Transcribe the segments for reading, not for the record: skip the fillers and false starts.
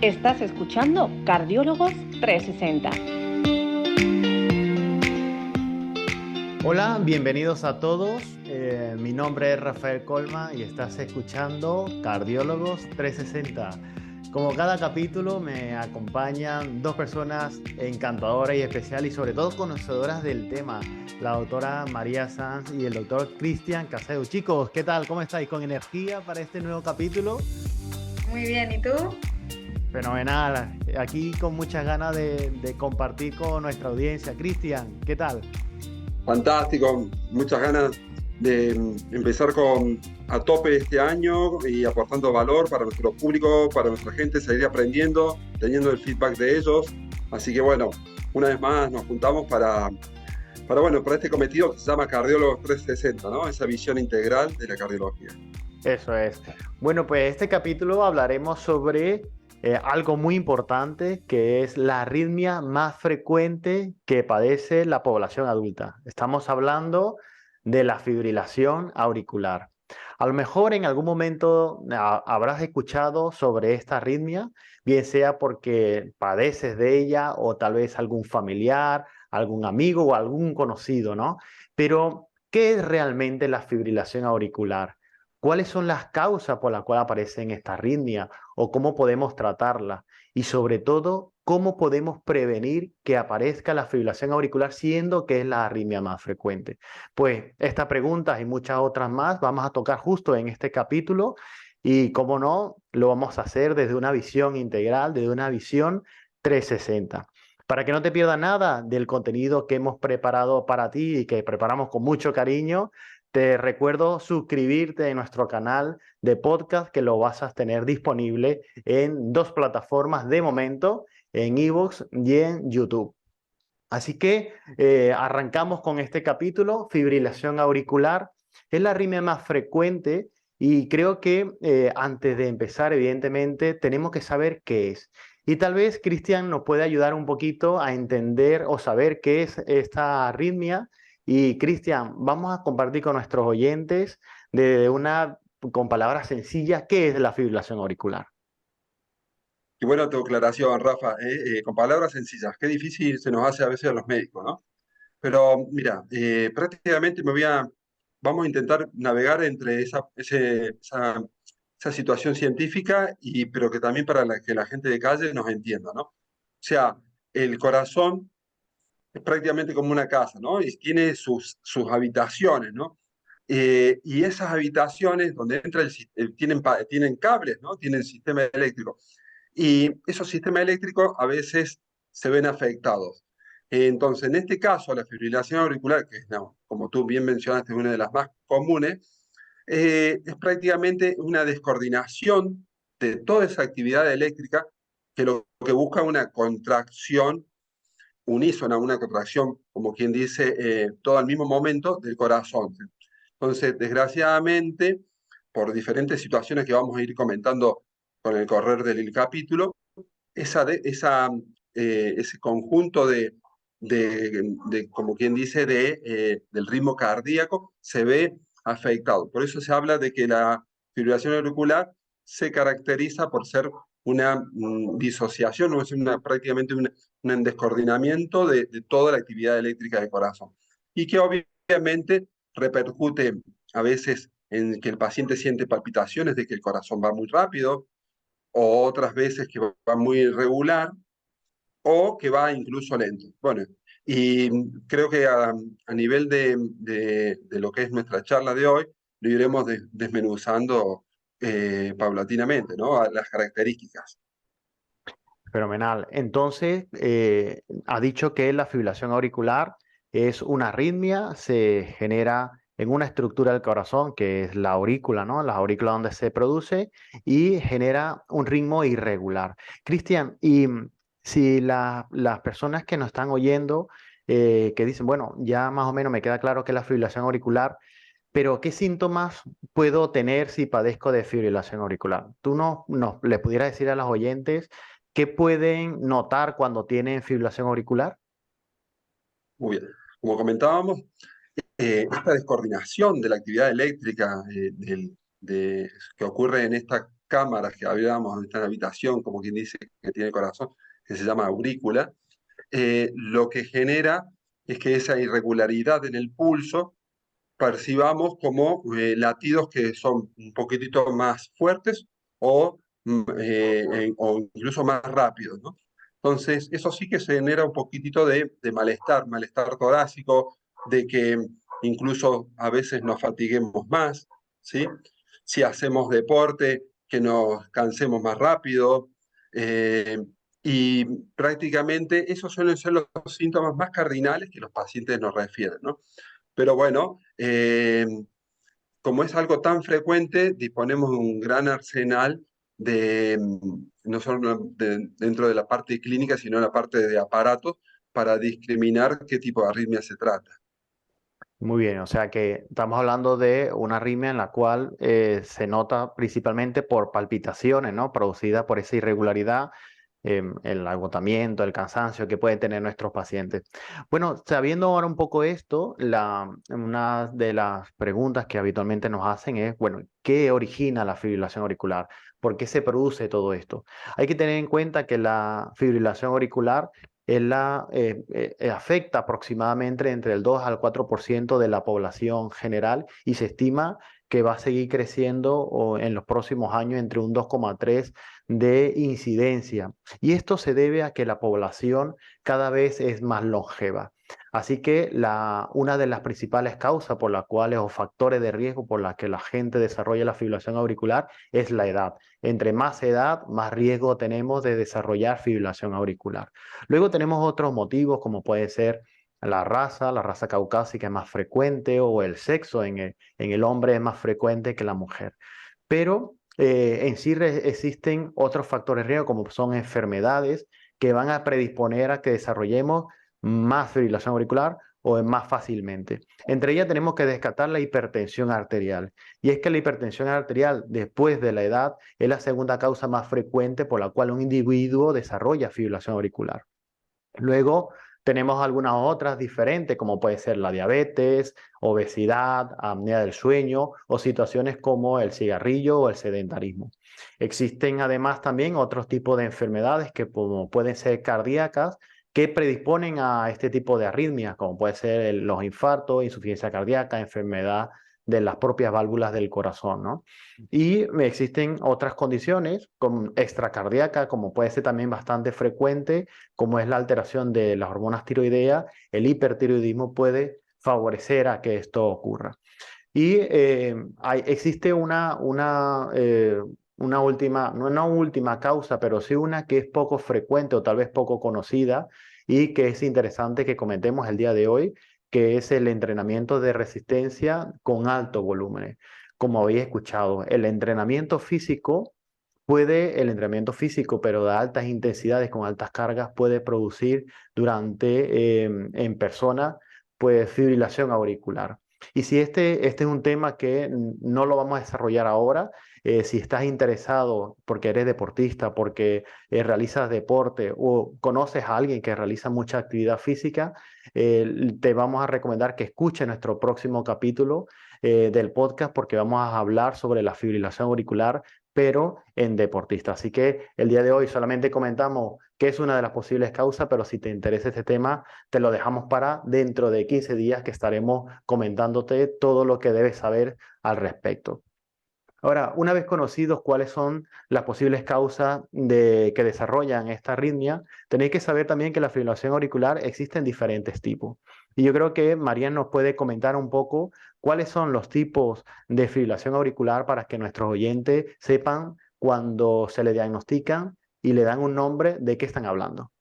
Estás escuchando Cardiólogos 360. Hola, bienvenidos a todos. Mi nombre es Rafael Colma y estás escuchando Cardiólogos 360. Como cada capítulo me acompañan dos personas encantadoras y especiales y sobre todo conocedoras del tema, la doctora María Sanz y el doctor Cristian Caseu. Chicos, ¿qué tal? ¿Cómo estáis? ¿Con energía para este nuevo capítulo? Muy bien, ¿y tú? Fenomenal. Aquí con muchas ganas de compartir con nuestra audiencia. Cristian, ¿qué tal? Fantástico, muchas ganas de empezar a tope este año y aportando valor para nuestro público, para nuestra gente, seguir aprendiendo, teniendo el feedback de ellos. Así que bueno, una vez más nos juntamos para este cometido que se llama Cardiólogos 360, ¿no? Esa visión integral de la cardiología. Eso es. Bueno, pues este capítulo hablaremos sobre algo muy importante que es la arritmia más frecuente que padece la población adulta. Estamos hablando de la fibrilación auricular. A lo mejor en algún momento habrás escuchado sobre esta arritmia, bien sea porque padeces de ella o tal vez algún familiar, algún amigo o algún conocido, ¿no? Pero, ¿qué es realmente la fibrilación auricular? ¿Cuáles son las causas por las cuales aparecen esta arritmia o cómo podemos tratarla? Y sobre todo, ¿cómo podemos prevenir que aparezca la fibrilación auricular siendo que es la arritmia más frecuente? Pues estas preguntas y muchas otras más vamos a tocar justo en este capítulo y, como no, lo vamos a hacer desde una visión integral, desde una visión 360. Para que no te pierdas nada del contenido que hemos preparado para ti y que preparamos con mucho cariño, te recuerdo suscribirte a nuestro canal de podcast que lo vas a tener disponible en dos plataformas de momento, en iVoox y en YouTube. Así que arrancamos con este capítulo, fibrilación auricular. Es la arritmia más frecuente y creo que antes de empezar, evidentemente, tenemos que saber qué es. Y tal vez Cristian nos puede ayudar un poquito a entender o saber qué es esta arritmia. Y Cristian, vamos a compartir con nuestros oyentes con palabras sencillas qué es la fibrilación auricular. Y bueno, tu aclaración, Rafa, con palabras sencillas, qué difícil se nos hace a veces a los médicos, ¿no? Pero mira, prácticamente vamos a intentar navegar entre esa situación científica, pero que también que la gente de calle nos entienda, ¿no? O sea, el corazón es prácticamente como una casa, ¿no? Y tiene sus habitaciones, ¿no? Y esas habitaciones donde entra tienen cables, ¿no? Tienen sistema eléctrico. Y esos sistemas eléctricos a veces se ven afectados. Entonces, en este caso, la fibrilación auricular, que es, no, como tú bien mencionaste, es una de las más comunes, es prácticamente una descoordinación de toda esa actividad eléctrica que lo que busca una contracción unísona, una contracción, como quien dice, todo al mismo momento del corazón. Entonces, desgraciadamente, por diferentes situaciones que vamos a ir comentando con el correr del capítulo, ese conjunto como quien dice, del ritmo cardíaco se ve afectado. Por eso se habla de que la fibrilación auricular se caracteriza por ser una disociación, no es prácticamente un descoordinamiento de toda la actividad eléctrica del corazón. Y que obviamente repercute a veces en que el paciente siente palpitaciones de que el corazón va muy rápido, o otras veces que va muy irregular, o que va incluso lento. Bueno, y creo que a nivel de lo que es nuestra charla de hoy, lo iremos desmenuzando paulatinamente, ¿no? A las características. Fenomenal. Entonces, ha dicho que la fibrilación auricular es una arritmia, se genera en una estructura del corazón, que es la aurícula, ¿no? La aurícula donde se produce y genera un ritmo irregular. Cristian, y si las personas que nos están oyendo, que dicen, bueno, ya más o menos me queda claro que es la fibrilación auricular, pero ¿qué síntomas puedo tener si padezco de fibrilación auricular? ¿Tú le pudieras decir a los oyentes qué pueden notar cuando tienen fibrilación auricular? Muy bien. Como comentábamos, esta descoordinación de la actividad eléctrica que ocurre en esta cámaras que hablábamos, donde está en la habitación, como quien dice que tiene corazón, que se llama aurícula, lo que genera es que esa irregularidad en el pulso percibamos como latidos que son un poquitito más fuertes o incluso más rápidos, ¿no? Entonces, eso sí que se genera un poquitito de malestar, malestar torácico, de que incluso a veces nos fatiguemos más, ¿sí? Si hacemos deporte, que nos cansemos más rápido. eh, y prácticamente esos suelen ser los síntomas más cardinales que los pacientes nos refieren, ¿no? Pero bueno, como es algo tan frecuente, disponemos de un gran arsenal no solo dentro de la parte clínica, sino en la parte de aparatos para discriminar qué tipo de arritmia se trata. Muy bien, o sea que estamos hablando de una arritmia en la cual se nota principalmente por palpitaciones, ¿no? Producidas por esa irregularidad, el agotamiento, el cansancio que pueden tener nuestros pacientes. Bueno, sabiendo ahora un poco esto, una de las preguntas que habitualmente nos hacen es, bueno, ¿qué origina la fibrilación auricular? ¿Por qué se produce todo esto? Hay que tener en cuenta que la fibrilación auricular afecta aproximadamente entre el 2 al 4% de la población general y se estima que va a seguir creciendo en los próximos años entre un 2,3 de incidencia. Y esto se debe a que la población cada vez es más longeva. Así que una de las principales causas por las cuales o factores de riesgo por las que la gente desarrolla la fibrilación auricular es la edad. Entre más edad, más riesgo tenemos de desarrollar fibrilación auricular. Luego tenemos otros motivos como puede ser la raza caucásica es más frecuente o el sexo en el hombre es más frecuente que la mujer. Pero en sí existen otros factores de riesgo como son enfermedades que van a predisponer a que desarrollemos más fibrilación auricular o más fácilmente. Entre ellas tenemos que descartar la hipertensión arterial. Y es que la hipertensión arterial después de la edad es la segunda causa más frecuente por la cual un individuo desarrolla fibrilación auricular. Luego tenemos algunas otras diferentes, como puede ser la diabetes, obesidad, apnea del sueño o situaciones como el cigarrillo o el sedentarismo. Existen además también otros tipos de enfermedades que como pueden ser cardíacas que predisponen a este tipo de arritmias, como puede ser los infartos, insuficiencia cardíaca, enfermedad de las propias válvulas del corazón, ¿no? Y existen otras condiciones como extracardíaca, como puede ser también bastante frecuente, como es la alteración de las hormonas tiroideas. El hipertiroidismo puede favorecer a que esto ocurra. Y existe una última, no una última causa, pero sí una que es poco frecuente o tal vez poco conocida y que es interesante que comentemos el día de hoy, que es el entrenamiento de resistencia con alto volumen. Como habéis escuchado, el entrenamiento físico, pero de altas intensidades, con altas cargas, puede producir en personas, pues fibrilación auricular. Y si este es un tema que no lo vamos a desarrollar ahora, si estás interesado porque eres deportista, porque realizas deporte o conoces a alguien que realiza mucha actividad física, te vamos a recomendar que escuche nuestro próximo capítulo del podcast porque vamos a hablar sobre la fibrilación auricular pero en deportistas. Así que el día de hoy solamente comentamos que es una de las posibles causas, pero si te interesa este tema, te lo dejamos para dentro de 15 días que estaremos comentándote todo lo que debes saber al respecto. Ahora, una vez conocidos cuáles son las posibles causas que desarrollan esta arritmia, tenéis que saber también que la fibrilación auricular existe en diferentes tipos. Y yo creo que María nos puede comentar un poco cuáles son los tipos de fibrilación auricular para que nuestros oyentes sepan cuando se le diagnostican y le dan un nombre de qué están hablando.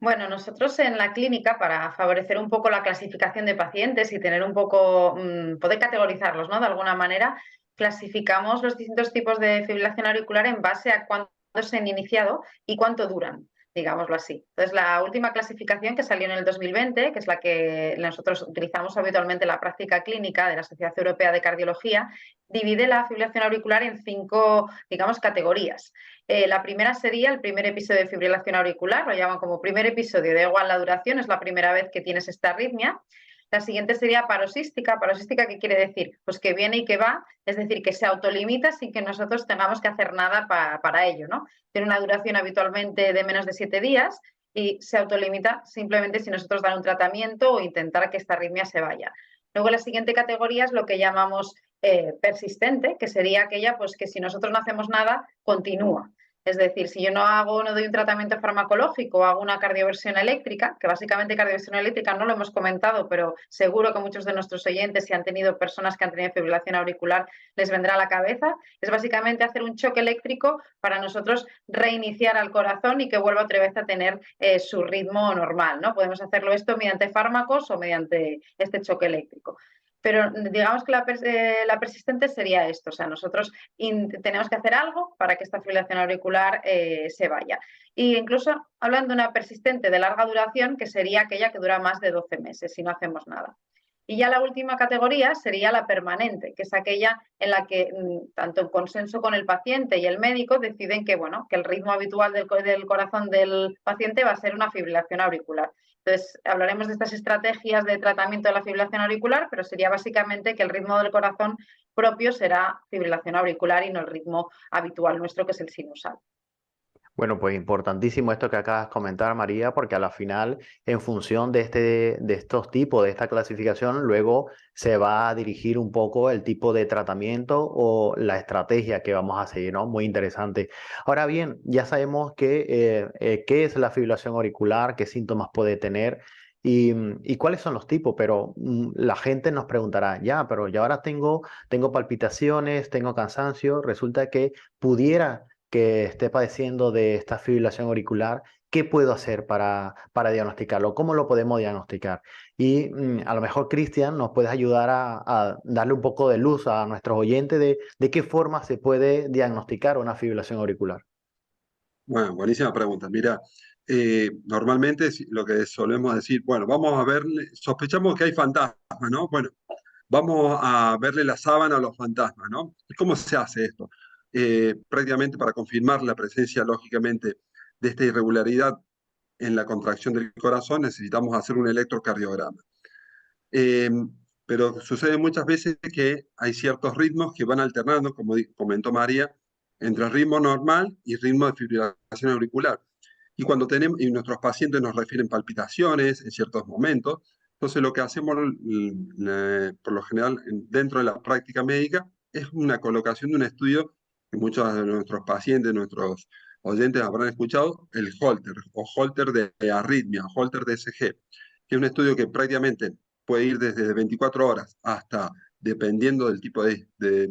Bueno, nosotros en la clínica, para favorecer un poco la clasificación de pacientes y tener un poco, poder categorizarlos, ¿no? De alguna manera, clasificamos los distintos tipos de fibrilación auricular en base a cuánto se han iniciado y cuánto duran, digámoslo así. Entonces, la última clasificación que salió en el 2020, que es la que nosotros utilizamos habitualmente en la práctica clínica de la Sociedad Europea de Cardiología, divide la fibrilación auricular en 5, digamos, categorías. La primera sería el primer episodio de fibrilación auricular, lo llaman como primer episodio, da igual la duración, es la primera vez que tienes esta arritmia. La siguiente sería paroxística. ¿Paroxística qué quiere decir? Pues que viene y que va, es decir, que se autolimita sin que nosotros tengamos que hacer nada para ello, ¿no? Tiene una duración habitualmente de menos de 7 días y se autolimita simplemente si nosotros dan un tratamiento o intentar que esta arritmia se vaya. Luego la siguiente categoría es lo que llamamos persistente, que sería aquella pues que si nosotros no hacemos nada, continúa. Es decir, si yo no doy un tratamiento farmacológico o hago una cardioversión eléctrica, que básicamente cardioversión eléctrica no lo hemos comentado, pero seguro que muchos de nuestros oyentes, si han tenido personas que han tenido fibrilación auricular, les vendrá a la cabeza, es básicamente hacer un choque eléctrico para nosotros reiniciar al corazón y que vuelva otra vez a tener su ritmo normal, ¿no? Podemos hacerlo esto mediante fármacos o mediante este choque eléctrico. Pero digamos que la persistente sería esto, o sea, nosotros tenemos que hacer algo para que esta fibrilación auricular se vaya. Y incluso hablando de una persistente de larga duración, que sería aquella que dura más de 12 meses si no hacemos nada. Y ya la última categoría sería la permanente, que es aquella en la que tanto en consenso con el paciente y el médico deciden que, bueno, que el ritmo habitual del corazón del paciente va a ser una fibrilación auricular. Entonces, hablaremos de estas estrategias de tratamiento de la fibrilación auricular, pero sería básicamente que el ritmo del corazón propio será fibrilación auricular y no el ritmo habitual nuestro, que es el sinusal. Bueno, pues importantísimo esto que acabas de comentar, María, porque a la final, en función de estos tipos, de esta clasificación, luego se va a dirigir un poco el tipo de tratamiento o la estrategia que vamos a seguir, ¿no? Muy interesante. Ahora bien, ya sabemos qué es la fibrilación auricular, qué síntomas puede tener y cuáles son los tipos, pero la gente nos preguntará, ya, pero yo ahora tengo palpitaciones, tengo cansancio, resulta que pudiera que esté padeciendo de esta fibrilación auricular, ¿qué puedo hacer para diagnosticarlo? ¿Cómo lo podemos diagnosticar? Y a lo mejor, Cristian, nos puedes ayudar a darle un poco de luz a nuestros oyentes de qué forma se puede diagnosticar una fibrilación auricular. Bueno, buenísima pregunta. Mira, normalmente lo que solemos decir, bueno, vamos a verle, sospechamos que hay fantasmas, ¿no? Bueno, vamos a verle la sábana a los fantasmas, ¿no? ¿Cómo se hace esto? Prácticamente para confirmar la presencia, lógicamente, de esta irregularidad en la contracción del corazón, necesitamos hacer un electrocardiograma. Eh, pero sucede muchas veces que hay ciertos ritmos que van alternando, como comentó María, entre el ritmo normal y el ritmo de fibrilación auricular. Y cuando y nuestros pacientes nos refieren palpitaciones en ciertos momentos, entonces lo que hacemos por lo general dentro de la práctica médica es una colocación de un estudio que muchos de nuestros pacientes, nuestros oyentes habrán escuchado, el Holter o Holter de arritmia, Holter de ECG, que es un estudio que prácticamente puede ir desde 24 horas hasta, dependiendo del tipo de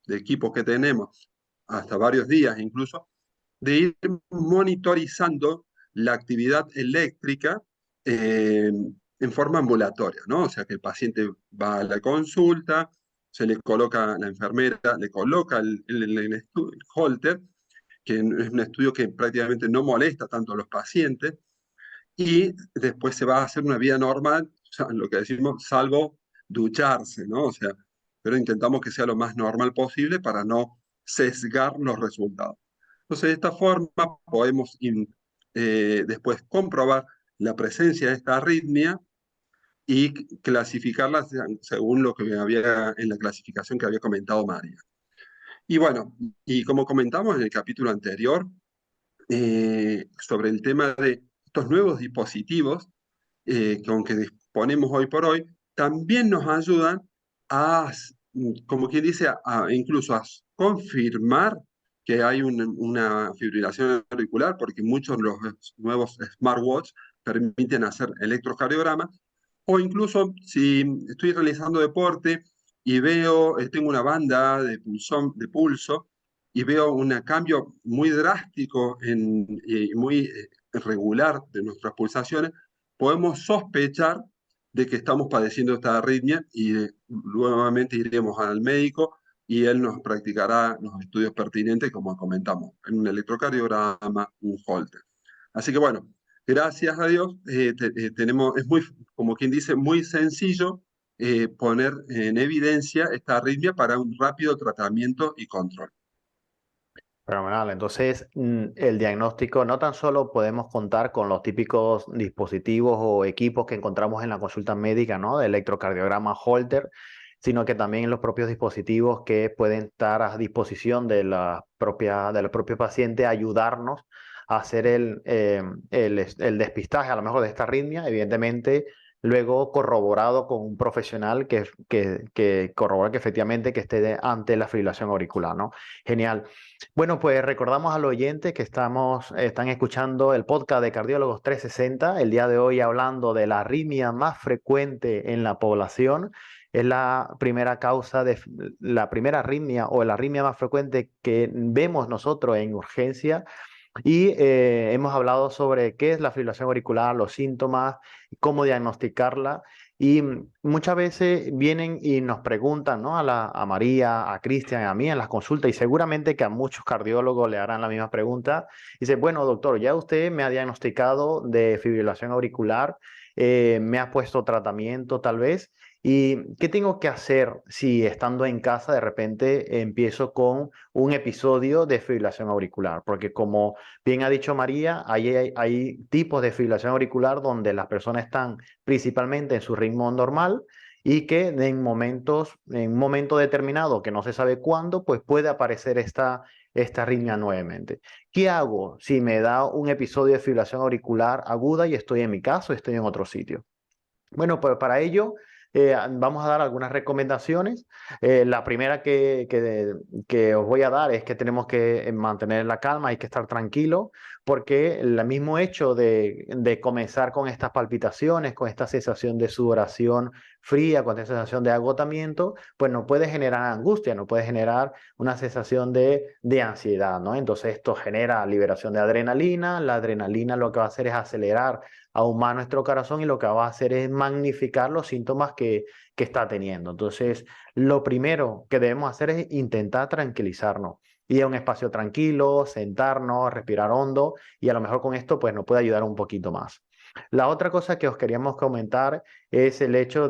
equipos que tenemos, hasta varios días incluso, de ir monitorizando la actividad eléctrica en forma ambulatoria, ¿no? O sea, que el paciente va a la consulta, se le coloca, la enfermera le coloca el Holter, que es un estudio que prácticamente no molesta tanto a los pacientes, y después se va a hacer una vida normal, o sea, lo que decimos, salvo ducharse, ¿no? O sea, pero intentamos que sea lo más normal posible para no sesgar los resultados. Entonces, de esta forma podemos después comprobar la presencia de esta arritmia y clasificarla según lo que había en la clasificación que había comentado María. Y bueno, y como comentamos en el capítulo anterior, sobre el tema de estos nuevos dispositivos con que disponemos hoy por hoy, también nos ayudan a, como quien dice, incluso a confirmar que hay una fibrilación auricular, porque muchos de los nuevos smartwatch permiten hacer electrocardiograma, o incluso si estoy realizando deporte y veo, tengo una banda de pulso y veo un cambio muy drástico y muy regular de nuestras pulsaciones, podemos sospechar de que estamos padeciendo esta arritmia y nuevamente iremos al médico y él nos practicará los estudios pertinentes, como comentamos, en un electrocardiograma, un Holter. Así que bueno, gracias a Dios, tenemos, es muy, como quien dice, muy sencillo poner en evidencia esta arritmia para un rápido tratamiento y control. Fenomenal. Entonces, el diagnóstico no tan solo podemos contar con los típicos dispositivos o equipos que encontramos en la consulta médica, ¿no? De electrocardiograma Holter, sino que también los propios dispositivos que pueden estar a disposición de del propio paciente, ayudarnos a hacer el despistaje, a lo mejor de esta arritmia, evidentemente, luego corroborado con un profesional que corrobora que efectivamente que esté ante la fibrilación auricular, ¿no? Genial. Bueno, pues recordamos al oyente que están escuchando el podcast de Cardiólogos 360, el día de hoy hablando de la arritmia más frecuente en la población. Es la primera causa la primera arritmia o la arritmia más frecuente que vemos nosotros en urgencia. Y hemos hablado sobre qué es la fibrilación auricular, los síntomas, cómo diagnosticarla. Y muchas veces vienen y nos preguntan, ¿no? A María, a Cristian, a mí en las consultas, y seguramente que a muchos cardiólogos le harán la misma pregunta. Dice, bueno, doctor, ya usted me ha diagnosticado de fibrilación auricular, me ha puesto tratamiento tal vez. ¿Y qué tengo que hacer si estando en casa de repente empiezo con un episodio de fibrilación auricular? Porque como bien ha dicho María, hay tipos de fibrilación auricular donde las personas están principalmente en su ritmo normal y que en un momento determinado, que no se sabe cuándo, pues puede aparecer esta arritmia nuevamente. ¿Qué hago si me da un episodio de fibrilación auricular aguda y estoy en mi casa o estoy en otro sitio? Bueno, pues para ello vamos a dar algunas recomendaciones. La primera que os voy a dar es que tenemos que mantener la calma, hay que estar tranquilo, porque el mismo hecho de comenzar con estas palpitaciones, con esta sensación de sudoración fría, con esta sensación de agotamiento, pues nos puede generar angustia, nos puede generar una sensación de ansiedad, ¿no? Entonces esto genera liberación de adrenalina. La adrenalina lo que va a hacer es acelerar aún más nuestro corazón y lo que va a hacer es magnificar los síntomas que está teniendo. Entonces, lo primero que debemos hacer es intentar tranquilizarnos, ir a un espacio tranquilo, sentarnos, respirar hondo y a lo mejor con esto pues nos puede ayudar un poquito más. La otra cosa que os queríamos comentar es el hecho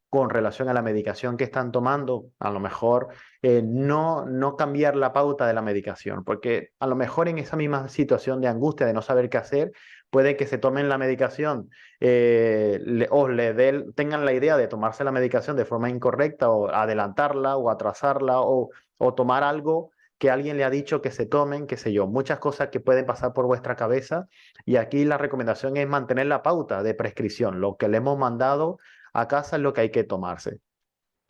con relación a la medicación que están tomando, a lo mejor no cambiar la pauta de la medicación, porque a lo mejor en esa misma situación de angustia, de no saber qué hacer, puede que se tomen la medicación tengan la idea de tomarse la medicación de forma incorrecta o adelantarla o atrasarla o tomar algo que alguien le ha dicho que se tomen, qué sé yo, muchas cosas que pueden pasar por vuestra cabeza y aquí la recomendación es mantener la pauta de prescripción, lo que le hemos mandado a casa es lo que hay que tomarse.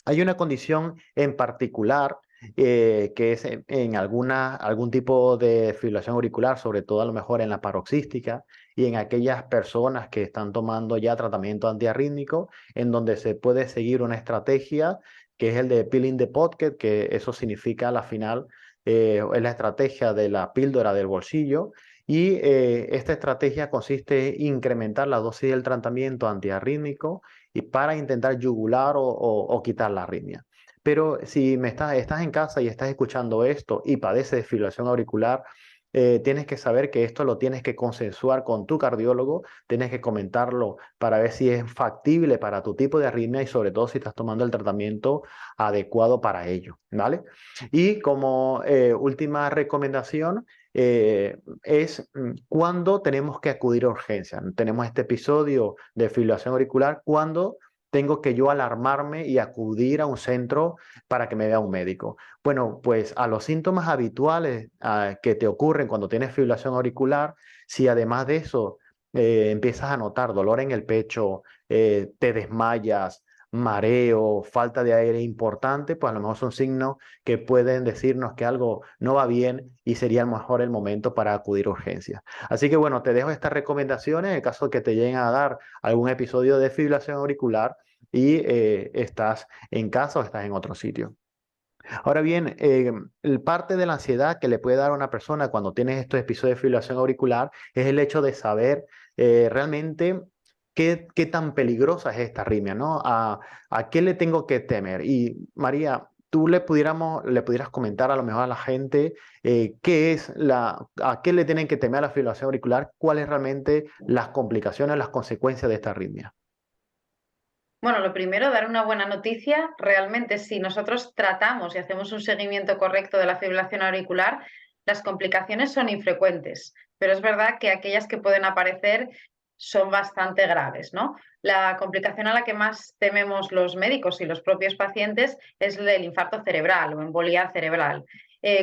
Hay una condición en particular que es en algún tipo de fibrilación auricular, sobre todo a lo mejor en la paroxística y en aquellas personas que están tomando ya tratamiento antiarrítmico, en donde se puede seguir una estrategia que es el de pill in the pocket, que eso significa la final, es la estrategia de la píldora del bolsillo. Y esta estrategia consiste en incrementar la dosis del tratamiento antiarrítmico y para intentar yugular o quitar la arritmia. Pero si estás en casa y estás escuchando esto y padeces de fibrilación auricular, tienes que saber que esto lo tienes que consensuar con tu cardiólogo, tienes que comentarlo para ver si es factible para tu tipo de arritmia y sobre todo si estás tomando el tratamiento adecuado para ello, ¿vale? Y como última recomendación, es cuando tenemos que acudir a urgencia. Tenemos este episodio de fibrilación auricular, cuando tengo que yo alarmarme y acudir a un centro para que me vea un médico. Bueno, pues a los síntomas habituales que te ocurren cuando tienes fibrilación auricular, si además de eso empiezas a notar dolor en el pecho, te desmayas, mareo, falta de aire importante, pues a lo mejor son signos que pueden decirnos que algo no va bien y sería a lo mejor el momento para acudir a urgencias. Así que bueno, te dejo estas recomendaciones en el caso que te lleguen a dar algún episodio de fibrilación auricular y estás en casa o estás en otro sitio. Ahora bien, el parte de la ansiedad que le puede dar a una persona cuando tienes estos episodios de fibrilación auricular es el hecho de saber realmente qué tan peligrosa es esta arritmia, ¿no? ¿A qué le tengo que temer? Y María, tú le pudieras comentar a lo mejor a la gente a qué le tienen que temer a la fibrilación auricular, cuáles realmente las complicaciones, las consecuencias de esta arritmia. Bueno, lo primero, dar una buena noticia. Realmente, si nosotros tratamos y hacemos un seguimiento correcto de la fibrilación auricular, las complicaciones son infrecuentes, pero es verdad que aquellas que pueden aparecer son bastante graves, ¿no? La complicación a la que más tememos los médicos y los propios pacientes es el infarto cerebral o embolia cerebral.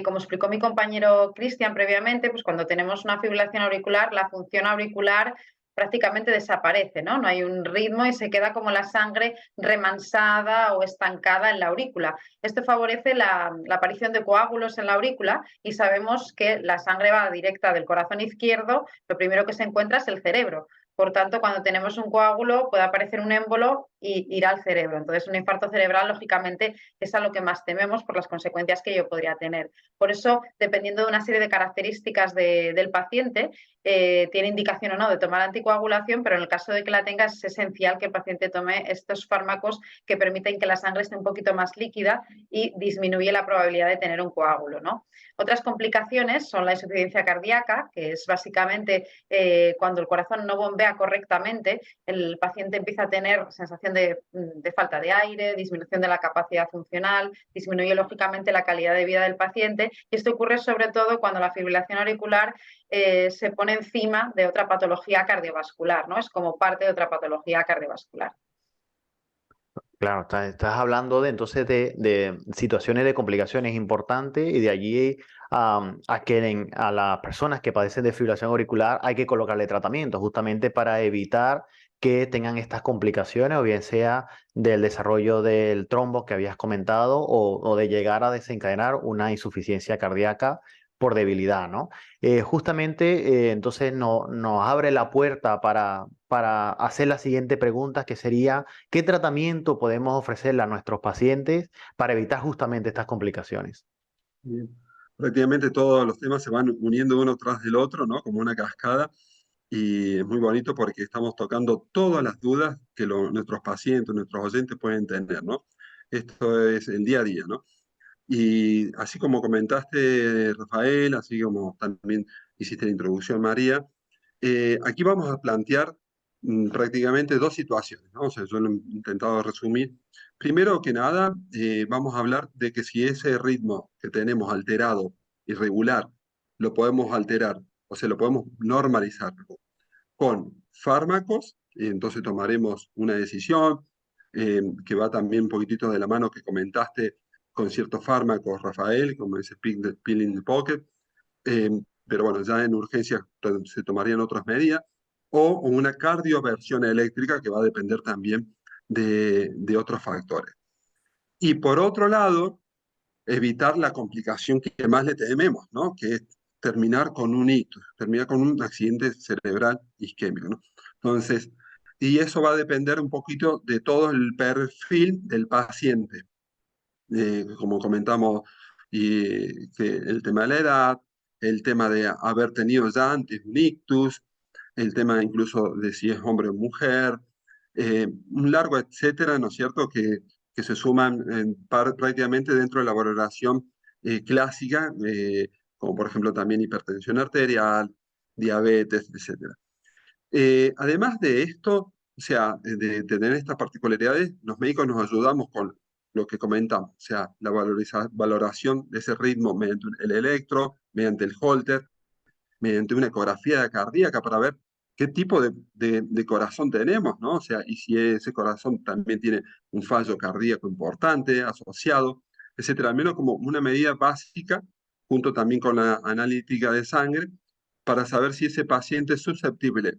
Como explicó mi compañero Cristian previamente, pues cuando tenemos una fibrilación auricular, la función auricular prácticamente desaparece, ¿no? No hay un ritmo y se queda como la sangre remansada o estancada en la aurícula. Esto favorece la aparición de coágulos en la aurícula y sabemos que la sangre va directa del corazón izquierdo, lo primero que se encuentra es el cerebro. Por tanto, cuando tenemos un coágulo puede aparecer un émbolo y ir al cerebro. Entonces, un infarto cerebral, lógicamente, es a lo que más tememos por las consecuencias que ello podría tener. Por eso, dependiendo de una serie de características del paciente, tiene indicación o no de tomar anticoagulación, pero en el caso de que la tenga es esencial que el paciente tome estos fármacos que permiten que la sangre esté un poquito más líquida y disminuye la probabilidad de tener un coágulo, ¿no? Otras complicaciones son la insuficiencia cardíaca, que es básicamente cuando el corazón no bombea correctamente, el paciente empieza a tener sensación de falta de aire, disminución de la capacidad funcional, disminuye lógicamente la calidad de vida del paciente y esto ocurre sobre todo cuando la fibrilación auricular se pone encima de otra patología cardiovascular, ¿no? Es como parte de otra patología cardiovascular. Claro, estás hablando de entonces de situaciones de complicaciones importantes y de allí a las personas que padecen de fibrilación auricular hay que colocarle tratamiento justamente para evitar que tengan estas complicaciones o bien sea del desarrollo del trombo que habías comentado o de llegar a desencadenar una insuficiencia cardíaca por debilidad, ¿no? Justamente entonces nos abre la puerta para hacer la siguiente pregunta que sería ¿qué tratamiento podemos ofrecerle a nuestros pacientes para evitar justamente estas complicaciones? Bien. Prácticamente todos los temas se van uniendo uno tras del otro, ¿no? Como una cascada. Y es muy bonito porque estamos tocando todas las dudas que nuestros pacientes, nuestros oyentes pueden tener, ¿no? Esto es el día a día, ¿no? Y así como comentaste, Rafael, así como también hiciste la introducción, María, aquí vamos a plantear prácticamente dos situaciones, ¿no? O sea, yo lo he intentado resumir. Primero que nada, vamos a hablar de que si ese ritmo que tenemos alterado, irregular, lo podemos alterar, o sea, lo podemos normalizar con fármacos, y entonces tomaremos una decisión que va también un poquitito de la mano que comentaste con ciertos fármacos, Rafael, como ese pill in the pocket, eh, pero bueno, ya en urgencia se tomarían otras medidas, o una cardioversión eléctrica que va a depender también de otros factores. Y por otro lado, evitar la complicación que más le tememos, ¿no? Que es terminar con un ictus, terminar con un accidente cerebral isquémico, ¿no? Entonces, y eso va a depender un poquito de todo el perfil del paciente. Como comentamos, que el tema de la edad, el tema de haber tenido ya antes un ictus, el tema incluso de si es hombre o mujer, un largo etcétera, ¿no es cierto?, que se suman prácticamente dentro de la valoración clásica, como por ejemplo también hipertensión arterial, diabetes, etcétera. Además de esto, o sea, de tener estas particularidades, los médicos nos ayudamos con lo que comentamos, o sea, la valoración de ese ritmo mediante el electro, mediante el Holter, mediante una ecografía cardíaca para ver qué tipo de corazón tenemos, ¿no? O sea, y si ese corazón también tiene un fallo cardíaco importante asociado, etcétera. Al menos como una medida básica, junto también con la analítica de sangre, para saber si ese paciente es susceptible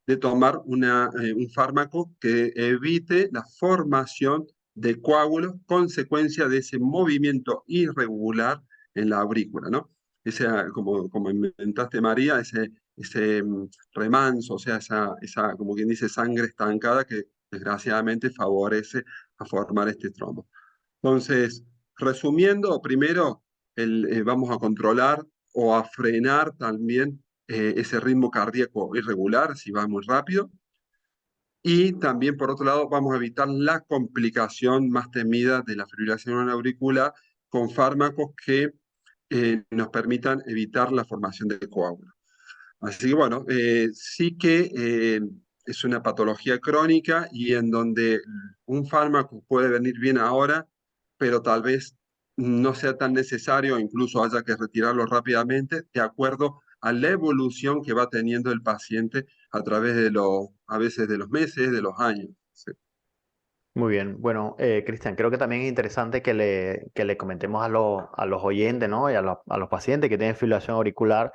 de tomar un fármaco que evite la formación de coágulos consecuencia de ese movimiento irregular en la aurícula, ¿no? Ese, como inventaste, María, ese remanso, o sea, como quien dice, sangre estancada que desgraciadamente favorece a formar este trombo. Entonces, resumiendo, primero vamos a controlar o a frenar también ese ritmo cardíaco irregular, si va muy rápido. Y también, por otro lado, vamos a evitar la complicación más temida de la fibrilación auricular con fármacos que nos permitan evitar la formación de coágulos. Así que bueno, sí que es una patología crónica y en donde un fármaco puede venir bien ahora, pero tal vez no sea tan necesario, incluso haya que retirarlo rápidamente, de acuerdo a la evolución que va teniendo el paciente a través de a veces de los meses, de los años. Sí. Muy bien. Bueno, Cristian, creo que también es interesante que le comentemos a los oyentes, ¿no? Y a los pacientes que tienen fibrilación auricular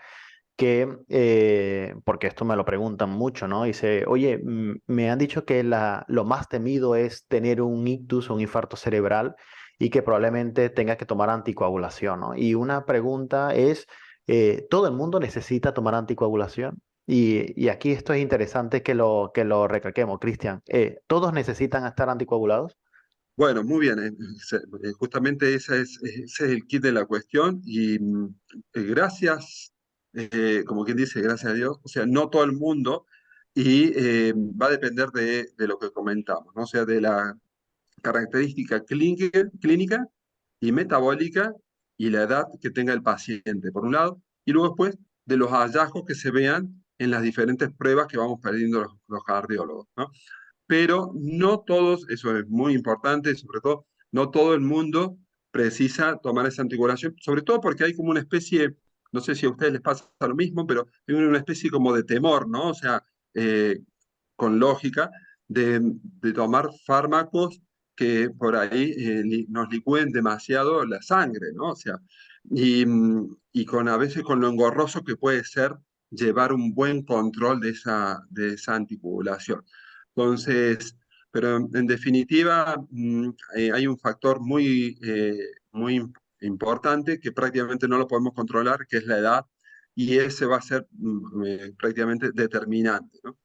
porque esto me lo preguntan mucho, ¿no? Dice, oye, me han dicho que lo más temido es tener un ictus o un infarto cerebral y que probablemente tenga que tomar anticoagulación, ¿no? Y una pregunta es, ¿todo el mundo necesita tomar anticoagulación? Y aquí esto es interesante que lo recalquemos, Cristian. ¿Todos necesitan estar anticoagulados? Bueno, muy bien. Justamente ese es el kit de la cuestión y gracias, como quien dice, gracias a Dios, o sea, no todo el mundo y va a depender de lo que comentamos, ¿no? O sea, de la característica clínica y metabólica y la edad que tenga el paciente, por un lado, y luego después de los hallazgos que se vean en las diferentes pruebas que vamos perdiendo los cardiólogos, ¿no? Pero no todos, eso es muy importante, sobre todo, no todo el mundo precisa tomar esa anticoagulación, sobre todo porque hay como una especie, no sé si a ustedes les pasa lo mismo, pero hay una especie como de temor, ¿no? O sea, con lógica, de tomar fármacos que por ahí nos licúen demasiado la sangre, ¿no? O sea, y con a veces con lo engorroso que puede ser llevar un buen control de esa anticoagulación. Entonces, pero en definitiva, hay un factor muy importante que prácticamente no lo podemos controlar, que es la edad, y ese va a ser prácticamente determinante, ¿no?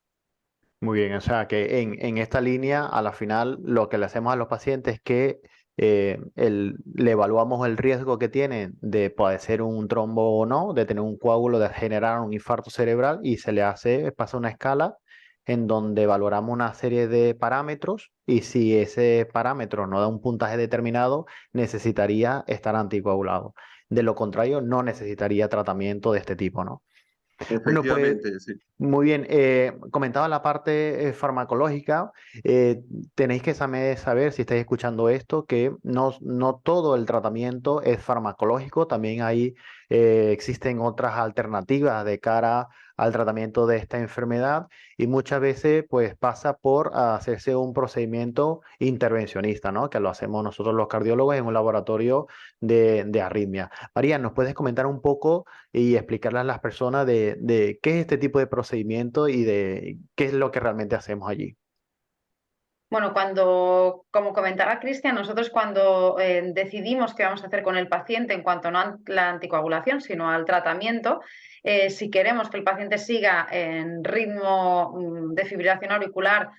Muy bien, o sea que en esta línea, a la final, lo que le hacemos a los pacientes es que le evaluamos el riesgo que tienen de padecer un trombo o no, de tener un coágulo, de generar un infarto cerebral y se le pasa una escala en donde valoramos una serie de parámetros y si ese parámetro no da un puntaje determinado, necesitaría estar anticoagulado. De lo contrario, no necesitaría tratamiento de este tipo, ¿no? Bueno, pues Efectivamente, sí. muy bien. Comentaba la parte farmacológica. Tenéis que saber, si estáis escuchando esto, que no todo el tratamiento es farmacológico. También existen otras alternativas de cara al tratamiento de esta enfermedad y muchas veces pues pasa por hacerse un procedimiento intervencionista, ¿no? Que lo hacemos nosotros los cardiólogos en un laboratorio de arritmia. María, ¿nos puedes comentar un poco y explicarle a las personas de qué es este tipo de procedimiento y de qué es lo que realmente hacemos allí? Bueno, como comentaba Cristian, nosotros cuando decidimos qué vamos a hacer con el paciente en cuanto no a la anticoagulación, sino al tratamiento, si queremos que el paciente siga en ritmo de fibrilación auricular,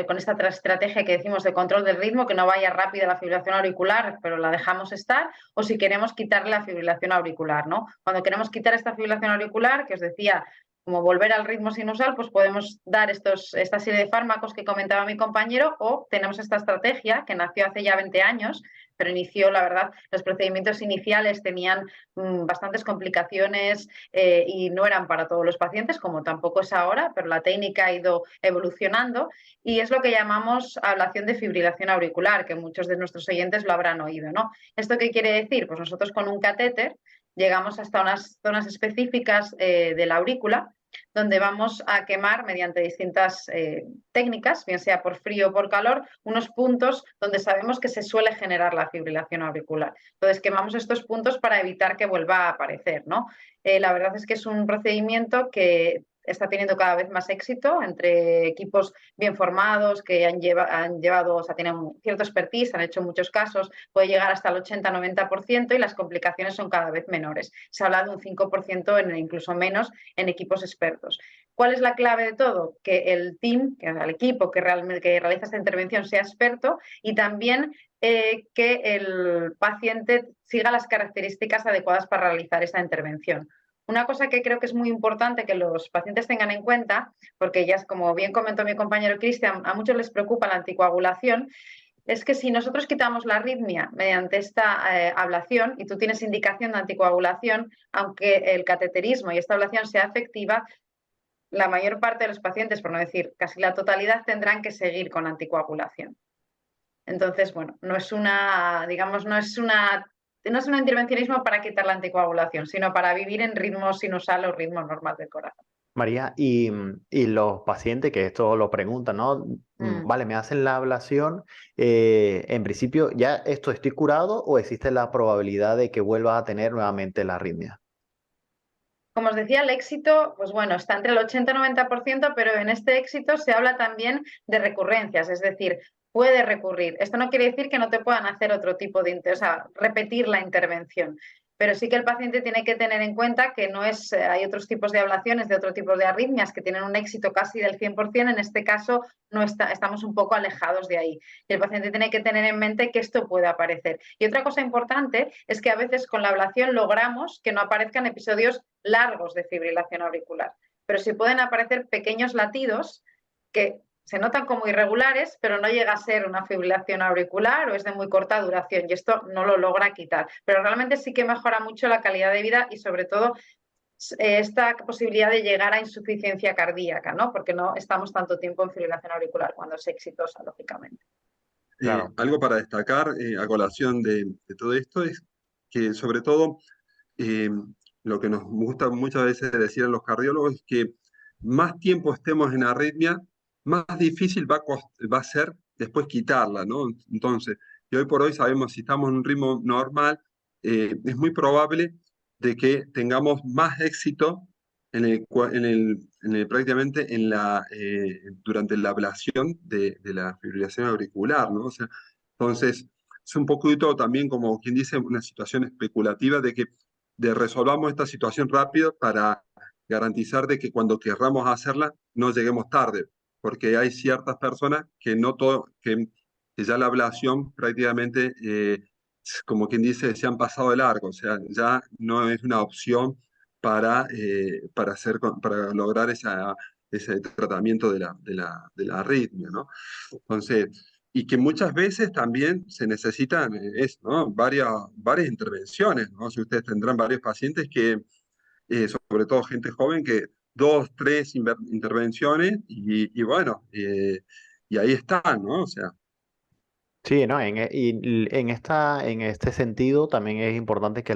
con esta estrategia que decimos de control del ritmo, que no vaya rápida la fibrilación auricular, pero la dejamos estar, o si queremos quitarle la fibrilación auricular, ¿no? Cuando queremos quitar esta fibrilación auricular, que os decía, como volver al ritmo sinusal, pues podemos dar esta serie de fármacos que comentaba mi compañero, o tenemos esta estrategia que nació hace ya 20 años, pero inició, la verdad, los procedimientos iniciales tenían bastantes complicaciones y no eran para todos los pacientes, como tampoco es ahora, pero la técnica ha ido evolucionando y es lo que llamamos ablación de fibrilación auricular, que muchos de nuestros oyentes lo habrán oído, ¿no? ¿Esto qué quiere decir? Pues nosotros con un catéter llegamos hasta unas zonas específicas de la aurícula, donde vamos a quemar mediante distintas técnicas, bien sea por frío o por calor, unos puntos donde sabemos que se suele generar la fibrilación auricular. Entonces quemamos estos puntos para evitar que vuelva a aparecer, ¿no? La verdad es que es un procedimiento que está teniendo cada vez más éxito entre equipos bien formados que han llevado, o sea, tienen cierto expertise, han hecho muchos casos, puede llegar hasta el 80-90% y las complicaciones son cada vez menores. Se habla de un 5% incluso menos en equipos expertos. ¿Cuál es la clave de todo? Que el team, que el equipo que realiza esta intervención sea experto y también que el paciente siga las características adecuadas para realizar esta intervención. Una cosa que creo que es muy importante que los pacientes tengan en cuenta, porque ya, como bien comentó mi compañero Cristian, a muchos les preocupa la anticoagulación, es que si nosotros quitamos la arritmia mediante esta ablación y tú tienes indicación de anticoagulación, aunque el cateterismo y esta ablación sea efectiva, la mayor parte de los pacientes, por no decir casi la totalidad, tendrán que seguir con anticoagulación. Entonces, bueno, no es una, digamos, no es un intervencionismo para quitar la anticoagulación, sino para vivir en ritmo sinusal o ritmo normal del corazón. María, y los pacientes que esto lo preguntan, ¿no? Vale, me hacen la ablación, en principio, ¿ya esto estoy curado o existe la probabilidad de que vuelva a tener nuevamente la arritmia? Como os decía, el éxito, pues bueno, está entre el 80 y 90%, pero en este éxito se habla también de recurrencias, es decir, puede recurrir. Esto no quiere decir que no te puedan hacer otro tipo de, o sea, repetir la intervención, pero sí que el paciente tiene que tener en cuenta que no es, hay otros tipos de ablaciones, de otro tipo de arritmias que tienen un éxito casi del 100%, en este caso no estamos un poco alejados de ahí. Y el paciente tiene que tener en mente que esto puede aparecer. Y otra cosa importante es que a veces con la ablación logramos que no aparezcan episodios largos de fibrilación auricular, pero sí pueden aparecer pequeños latidos que se notan como irregulares, pero no llega a ser una fibrilación auricular o es de muy corta duración y esto no lo logra quitar. Pero realmente sí que mejora mucho la calidad de vida y sobre todo esta posibilidad de llegar a insuficiencia cardíaca, ¿no? Porque no estamos tanto tiempo en fibrilación auricular cuando es exitosa, lógicamente. Claro. Algo para destacar a colación de todo esto es que sobre todo lo que nos gusta muchas veces decir a los cardiólogos es que más tiempo estemos en arritmia, más difícil va a ser después quitarla, ¿no? Entonces, y hoy por hoy sabemos si estamos en un ritmo normal, es muy probable de que tengamos más éxito prácticamente durante la ablación de la fibrilación auricular, ¿no? O sea, entonces, es un poquito también como quien dice una situación especulativa de resolvamos esta situación rápido para garantizar de que cuando querramos hacerla no lleguemos tarde, porque hay ciertas personas que no todo, que ya la ablación prácticamente, como quien dice, se han pasado de largo, o sea, ya no es una opción para lograr ese tratamiento de la arritmia, ¿no? Entonces, y que muchas veces también se necesitan ¿no? varias intervenciones, ¿no? Si ustedes tendrán varios pacientes que, sobre todo gente joven, que 2, 3 intervenciones y bueno, y ahí están, ¿no? O sea, Sí, ¿no? En este sentido también es importante que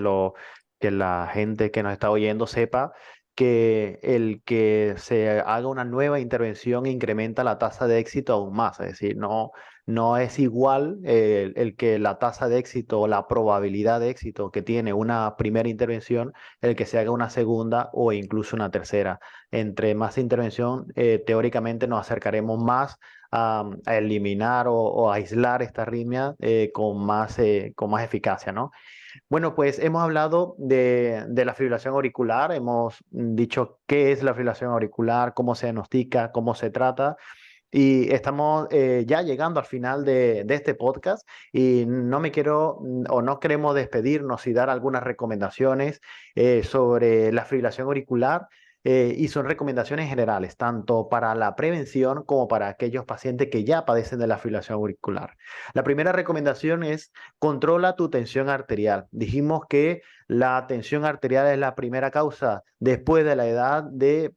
la gente que nos está oyendo sepa que el que se haga una nueva intervención incrementa la tasa de éxito aún más. Es decir, no es igual el que la tasa de éxito o la probabilidad de éxito que tiene una primera intervención, el que se haga una segunda o incluso una tercera. Entre más intervención, teóricamente nos acercaremos más a eliminar o aislar esta arritmia con más eficacia, ¿no? Bueno, pues hemos hablado de la fibrilación auricular, hemos dicho qué es la fibrilación auricular, cómo se diagnostica, cómo se trata. Y estamos ya llegando al final de este podcast y no me quiero o no queremos despedirnos y dar algunas recomendaciones sobre la fibrilación auricular. Y son recomendaciones generales, tanto para la prevención como para aquellos pacientes que ya padecen de la fibrilación auricular. La primera recomendación es controla tu tensión arterial. Dijimos que la tensión arterial es la primera causa después de la edad de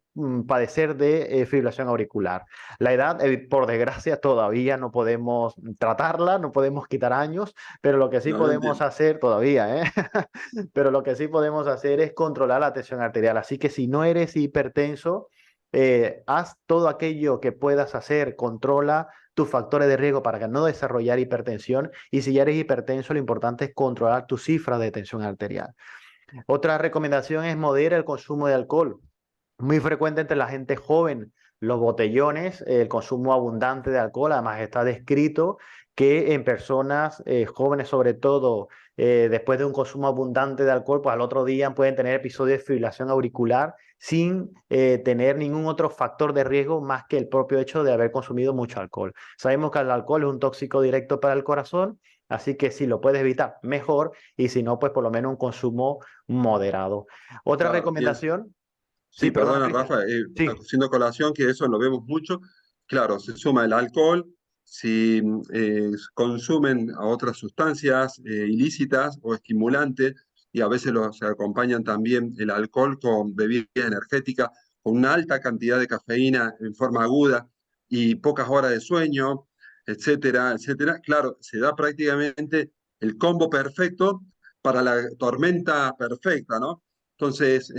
padecer de fibrilación auricular. La edad, por desgracia, todavía no podemos tratarla, no podemos quitar años, pero lo que sí no, no podemos entiendo. hacer todavía, pero lo que sí podemos hacer es controlar la tensión arterial. Así que si no eres hipertenso, haz todo aquello que puedas hacer, controla tus factores de riesgo para no desarrollar hipertensión. Y si ya eres hipertenso, lo importante es controlar tus cifras de tensión arterial. Otra recomendación es moderar el consumo de alcohol. Muy frecuente entre la gente joven, los botellones, el consumo abundante de alcohol. Además, está descrito que en personas jóvenes, sobre todo, después de un consumo abundante de alcohol, pues al otro día pueden tener episodios de fibrilación auricular sin tener ningún otro factor de riesgo más que el propio hecho de haber consumido mucho alcohol. Sabemos que el alcohol es un tóxico directo para el corazón, así que si lo puedes evitar, mejor, y si no, pues por lo menos un consumo moderado. Otra Claro, recomendación. sí, Sí, perdona, perdona, Cristian. Rafa, Sí, haciendo colación, que eso lo vemos mucho. Claro, se suma el alcohol, si consumen a otras sustancias ilícitas o estimulantes, y a veces se acompañan también el alcohol con bebidas energéticas con una alta cantidad de cafeína en forma aguda y pocas horas de sueño, etcétera, etcétera. Claro, se da prácticamente el combo perfecto para la tormenta perfecta, ¿no? Entonces,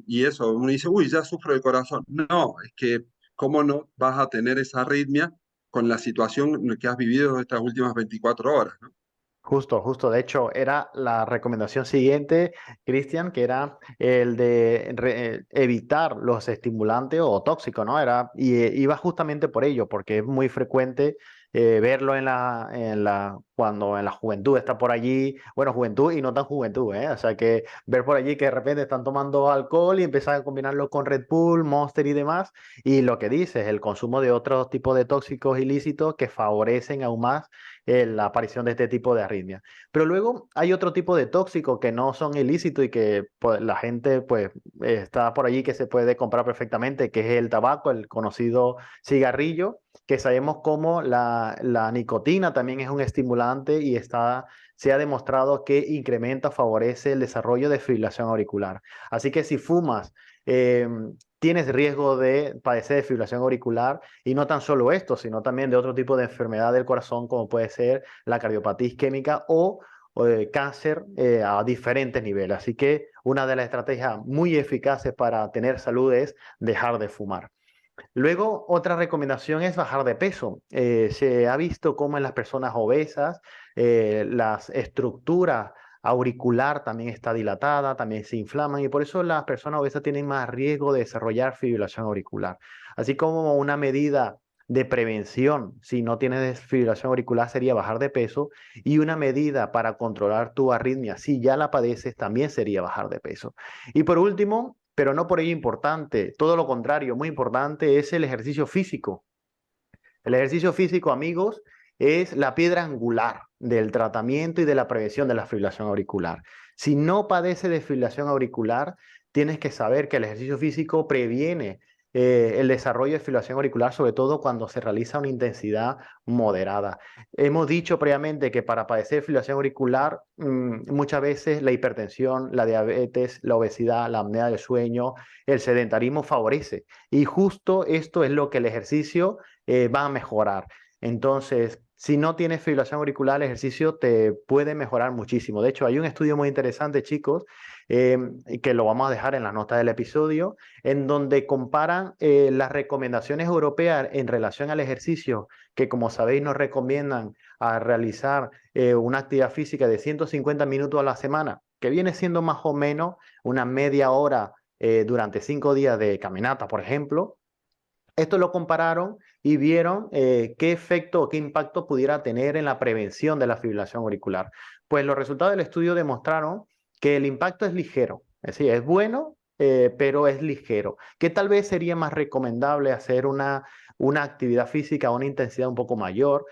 y eso, uno dice, uy, ya sufro del corazón. No, es que, ¿cómo no vas a tener esa arritmia con la situación que has vivido estas últimas 24 horas, ¿no? Justo, justo. De hecho, era la recomendación siguiente, Cristian, que era el de evitar los estimulantes o tóxicos, ¿no? Iba justamente por ello, porque es muy frecuente verlo cuando en la juventud está por allí, bueno, juventud y no tan juventud, ¿eh? O sea, que ver por allí que de repente están tomando alcohol y empiezan a combinarlo con Red Bull, Monster y demás. Y lo que dices, el consumo de otros tipos de tóxicos ilícitos que favorecen aún más la aparición de este tipo de arritmia. Pero luego hay otro tipo de tóxicos que no son ilícitos y que pues, la gente pues está por allí que se puede comprar perfectamente, que es el tabaco, el conocido cigarrillo, que sabemos cómo la nicotina también es un estimulante y se ha demostrado que incrementa, favorece el desarrollo de fibrilación auricular. Así que si fumas, tienes riesgo de padecer de fibrilación auricular y no tan solo esto, sino también de otro tipo de enfermedad del corazón como puede ser la cardiopatía isquémica o cáncer a diferentes niveles. Así que una de las estrategias muy eficaces para tener salud es dejar de fumar. Luego, otra recomendación es bajar de peso. Se ha visto cómo en las personas obesas las estructuras auricular también está dilatada, también se inflaman y por eso las personas obesas tienen más riesgo de desarrollar fibrilación auricular. Así como una medida de prevención, si no tienes fibrilación auricular, sería bajar de peso y una medida para controlar tu arritmia, si ya la padeces, también sería bajar de peso. Y por último, pero no por ello importante, todo lo contrario, muy importante es el ejercicio físico. El ejercicio físico, amigos, es la piedra angular del tratamiento y de la prevención de la fibrilación auricular. Si no padece de fibrilación auricular, tienes que saber que el ejercicio físico previene el desarrollo de fibrilación auricular, sobre todo cuando se realiza una intensidad moderada. Hemos dicho previamente que para padecer fibrilación auricular, muchas veces la hipertensión, la diabetes, la obesidad, la apnea del sueño, el sedentarismo favorece. Y justo esto es lo que el ejercicio va a mejorar. Entonces, si no tienes fibrilación auricular, el ejercicio te puede mejorar muchísimo. De hecho, hay un estudio muy interesante, chicos, que lo vamos a dejar en la nota del episodio, en donde comparan las recomendaciones europeas en relación al ejercicio, que como sabéis nos recomiendan a realizar una actividad física de 150 minutos a la semana, que viene siendo más o menos una media hora durante 5 días de caminata, por ejemplo. Esto lo compararon y vieron qué efecto o qué impacto pudiera tener en la prevención de la fibrilación auricular. Pues los resultados del estudio demostraron que el impacto es ligero, es decir, es bueno, pero es ligero. Que tal vez sería más recomendable hacer una actividad física a una intensidad un poco mayor,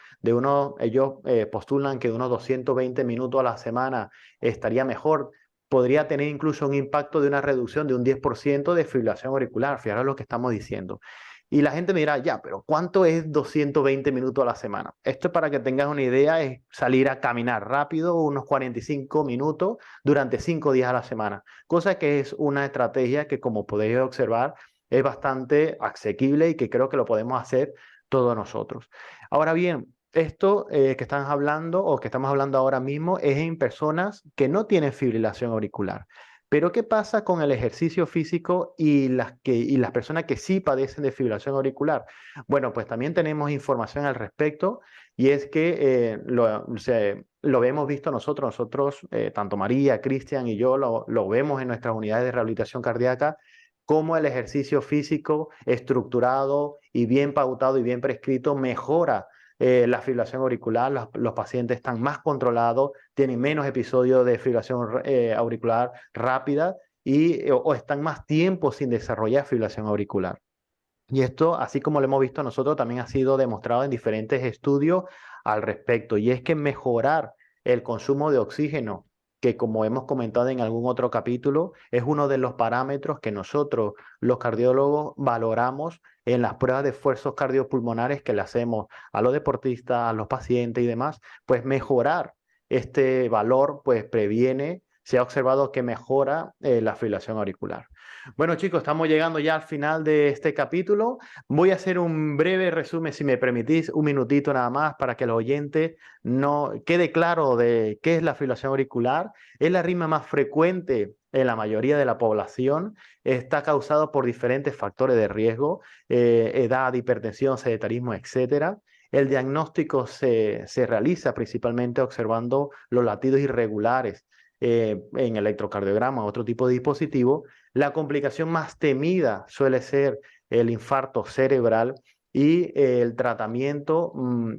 ellos postulan que de unos 220 minutos a la semana estaría mejor. Podría tener incluso un impacto de una reducción de un 10% de fibrilación auricular. Fijaros lo que estamos diciendo. Y la gente me dirá, ya, pero ¿cuánto es 220 minutos a la semana? Esto, para que tengas una idea, es salir a caminar rápido unos 45 minutos durante 5 días a la semana, cosa que es una estrategia que, como podéis observar, es bastante asequible y que creo que lo podemos hacer todos nosotros. Ahora bien, esto que están hablando o que estamos hablando ahora mismo es en personas que no tienen fibrilación auricular. Pero ¿qué pasa con el ejercicio físico y las personas que sí padecen de fibrilación auricular? Bueno, pues también tenemos información al respecto y es que lo hemos visto nosotros, tanto María, Cristian y yo, lo vemos en nuestras unidades de rehabilitación cardíaca, cómo el ejercicio físico estructurado y bien pautado y bien prescrito mejora la fibrilación auricular. Los pacientes están más controlados, tienen menos episodios de fibrilación auricular rápida o están más tiempo sin desarrollar fibrilación auricular. Y esto, así como lo hemos visto nosotros, también ha sido demostrado en diferentes estudios al respecto. Y es que mejorar el consumo de oxígeno, que como hemos comentado en algún otro capítulo, es uno de los parámetros que nosotros, los cardiólogos, valoramos en las pruebas de esfuerzos cardiopulmonares que le hacemos a los deportistas, a los pacientes y demás, pues mejorar este valor pues previene se ha observado que mejora la fibrilación auricular. Bueno, chicos, estamos llegando ya al final de este capítulo. Voy a hacer un breve resumen, si me permitís, un minutito nada más para que el oyente no quede claro de qué es la fibrilación auricular. Es la arritmia más frecuente en la mayoría de la población. Está causado por diferentes factores de riesgo, edad, hipertensión, sedentarismo, etcétera. El diagnóstico se realiza principalmente observando los latidos irregulares en electrocardiograma o otro tipo de dispositivo. La complicación más temida suele ser el infarto cerebral y el tratamiento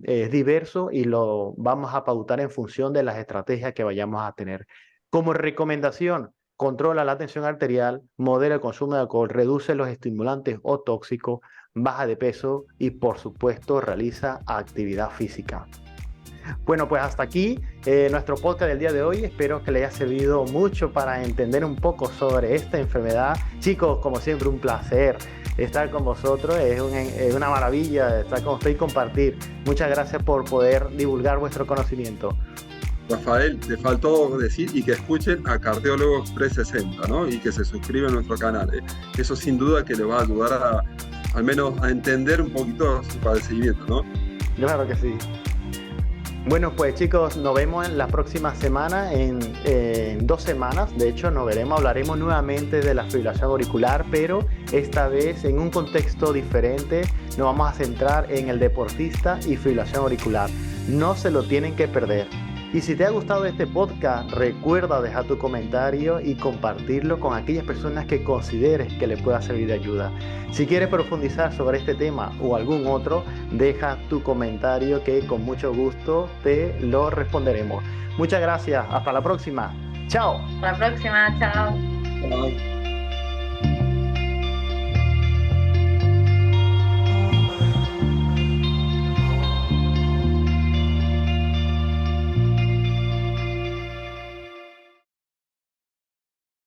es diverso y lo vamos a pautar en función de las estrategias que vayamos a tener. Como recomendación, controla la tensión arterial, modera el consumo de alcohol, reduce los estimulantes o tóxicos, baja de peso y, por supuesto, realiza actividad física. Bueno, pues hasta aquí nuestro podcast del día de hoy. Espero que les haya servido mucho para entender un poco sobre esta enfermedad. Chicos, como siempre, un placer estar con vosotros. Es una maravilla estar con ustedes y compartir. Muchas gracias por poder divulgar vuestro conocimiento. Rafael, te faltó decir y que escuchen a Cardiólogos 360, ¿no? Y que se suscriban a nuestro canal. Eso sin duda que les va a ayudar al menos a entender un poquito su padecimiento, ¿no? Claro que sí. Bueno, pues chicos, nos vemos en la próxima semana, en 2 semanas. De hecho, hablaremos nuevamente de la fibrilación auricular, pero esta vez en un contexto diferente. Nos vamos a centrar en el deportista y fibrilación auricular. No se lo tienen que perder. Y si te ha gustado este podcast, recuerda dejar tu comentario y compartirlo con aquellas personas que consideres que le pueda servir de ayuda. Si quieres profundizar sobre este tema o algún otro, deja tu comentario que con mucho gusto te lo responderemos. Muchas gracias, hasta la próxima. Chao. Hasta la próxima, chao. Chao.